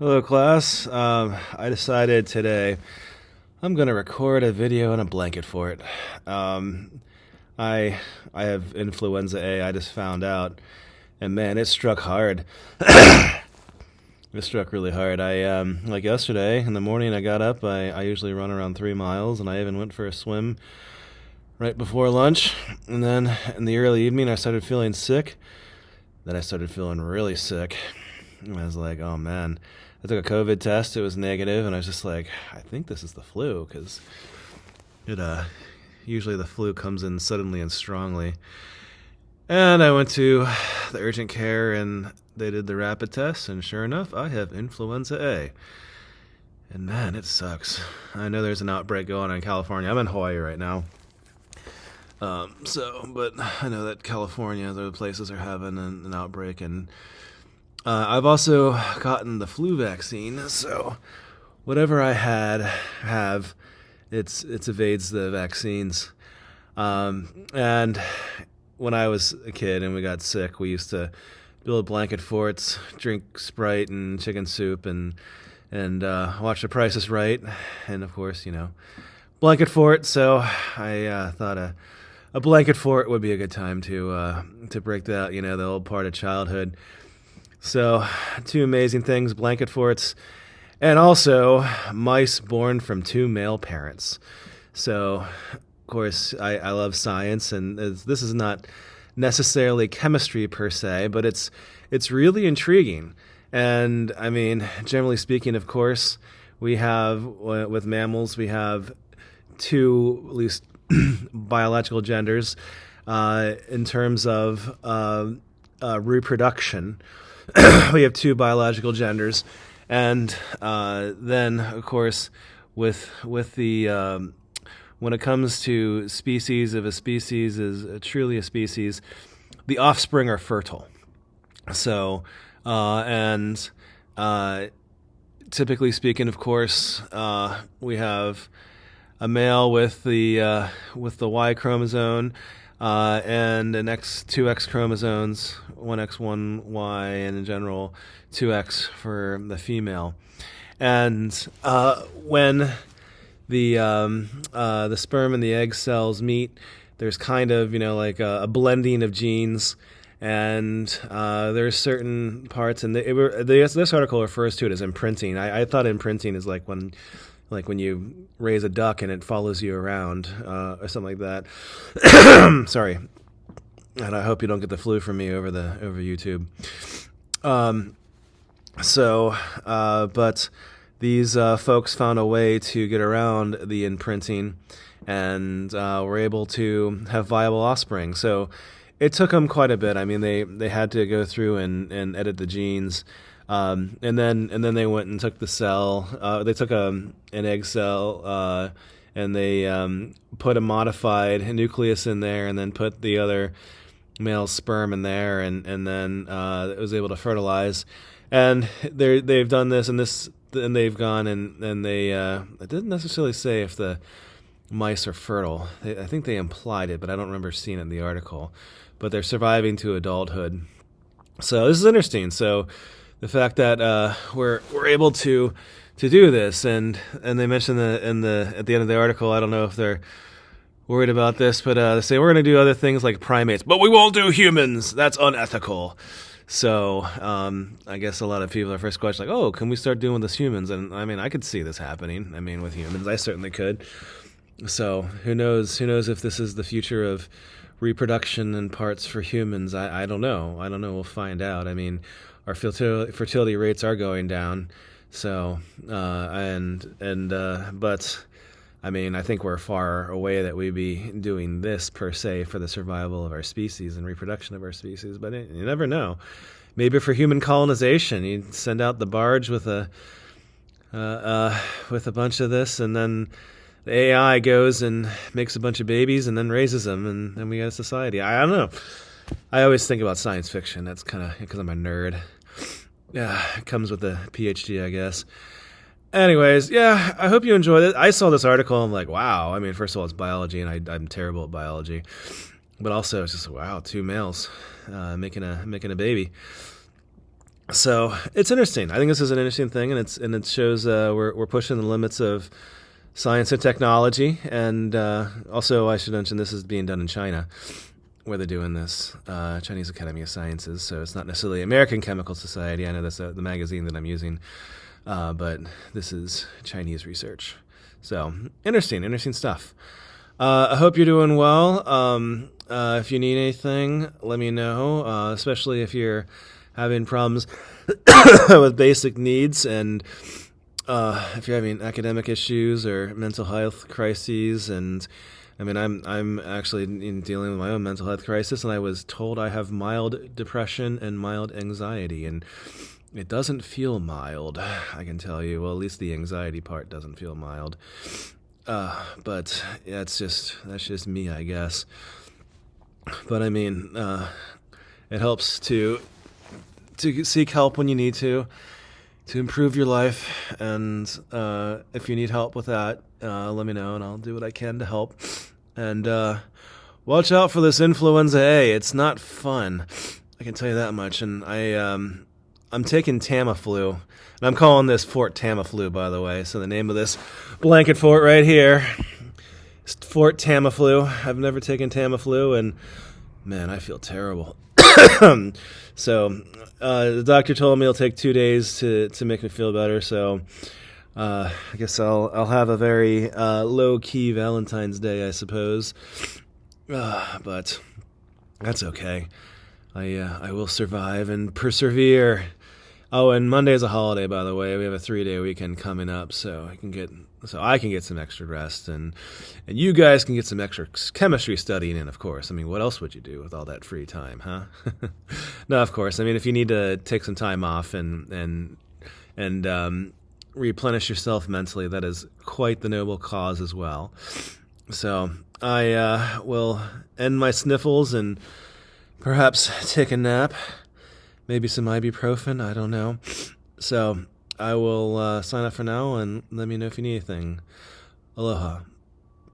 Hello, class. I decided today I'm going to record a video in a blanket fort. Um, I I have influenza A. I just found out, and man, it struck hard. It struck really hard. Like yesterday in the morning, I got up. I usually run around 3 miles, and I even went for a swim right before lunch. And then in the early evening, I started feeling sick. Then I started feeling really sick. And I was like, oh man. I took a COVID test. It was negative, and I was just like, I think this is the flu because it usually the flu comes in suddenly and strongly. And I went to the urgent care, and they did the rapid test, and sure enough, I have influenza A. And man, it sucks. I know there's an outbreak going on in California. I'm in Hawaii right now. But I know that California, the places are having an outbreak, and I've also gotten the flu vaccine, so whatever I have, it's evades the vaccines. And when I was a kid and we got sick, we used to build blanket forts, drink Sprite and chicken soup, and watch The Price is Right, and of course, blanket fort. So I thought a blanket fort would be a good time to break that, the old part of childhood. So, two amazing things: blanket forts, and also mice born from two male parents. So, of course, I love science, and this is not necessarily chemistry per se, but it's really intriguing. And I mean, generally speaking, of course, we have with mammals we have two at least biological genders in terms of reproduction. We have two biological genders, and then of course with the when it comes to species, if a species is truly a species, the offspring are fertile. So and typically speaking, of course, we have a male with the Y chromosome, and an two X chromosomes, one X, one Y, and in general 2X for the female. And when the sperm and the egg cells meet, there's kind of like a blending of genes, and there's certain parts, and this article refers to it as imprinting. I thought imprinting is like when you raise a duck and it follows you around, or something like that. Sorry, and I hope you don't get the flu from me over YouTube. But these folks found a way to get around the imprinting, and were able to have viable offspring. So it took them quite a bit. I mean, they had to go through and edit the genes. And then they went and took the cell. They took an egg cell, and they put a modified nucleus in there, and then put the other male sperm in there, and then it was able to fertilize. And they've done this, and they've gone and they it didn't necessarily say if the mice are fertile. I think they implied it, but I don't remember seeing it in the article. But they're surviving to adulthood. So this is interesting. So the fact that we're able to do this, and they mentioned at the end of the article, I don't know if they're worried about this, but they say we're going to do other things like primates, but we won't do humans. That's unethical. So I guess a lot of people, their first question, like, oh, can we start doing this humans? And I mean, I could see this happening. I mean, with humans, I certainly could. So who knows? Who knows if this is the future of reproduction and parts for humans? I don't know. I don't know. We'll find out. I mean, our fertility rates are going down. So but I mean, I think we're far away that we'd be doing this per se for the survival of our species and reproduction of our species. But you never know. Maybe for human colonization, you send out the barge with a bunch of this, and then the AI goes and makes a bunch of babies and then raises them, and then we got a society. I don't know. I always think about science fiction. That's kind of because I'm a nerd. Yeah, it comes with a PhD, I guess. Anyways, yeah, I hope you enjoyed it. I saw this article, and I'm like, wow. I mean, first of all, it's biology, and I'm terrible at biology. But also, it's just, wow, two males making a baby. So it's interesting. I think this is an interesting thing, and it shows we're pushing the limits of science and technology. And also, I should mention this is being done in China, where they're doing this, Chinese Academy of Sciences. So it's not necessarily American Chemical Society. I know that's the magazine that I'm using, but this is Chinese research. So interesting stuff. I hope you're doing well. If you need anything, let me know, especially if you're having problems with basic needs, and if you're having academic issues or mental health crises. And I mean, I'm actually dealing with my own mental health crisis, and I was told I have mild depression and mild anxiety, and it doesn't feel mild, I can tell you. Well, at least the anxiety part doesn't feel mild. But yeah, that's just me, I guess. But I mean, it helps to seek help when you need to improve your life. And if you need help with that, let me know, and I'll do what I can to help. And watch out for this influenza A. It's not fun, I can tell you that much. And I'm taking Tamiflu, and I'm calling this Fort Tamiflu, by the way. So the name of this blanket fort right here is Fort Tamiflu. I've never taken Tamiflu, and man, I feel terrible. So the doctor told me it'll take 2 days to make me feel better. So I guess I'll have a very low key Valentine's Day, I suppose. But that's okay. I will survive and persevere. Oh, and Monday's a holiday, by the way. We have a 3-day weekend coming up, so I can get some extra rest, and you guys can get some extra chemistry studying in, of course. I mean, what else would you do with all that free time, huh? No, of course. I mean, if you need to take some time off and replenish yourself mentally, that is quite the noble cause as well. So I will end my sniffles and perhaps take a nap. Maybe some ibuprofen, I don't know. So I will sign up for now, and let me know if you need anything. Aloha.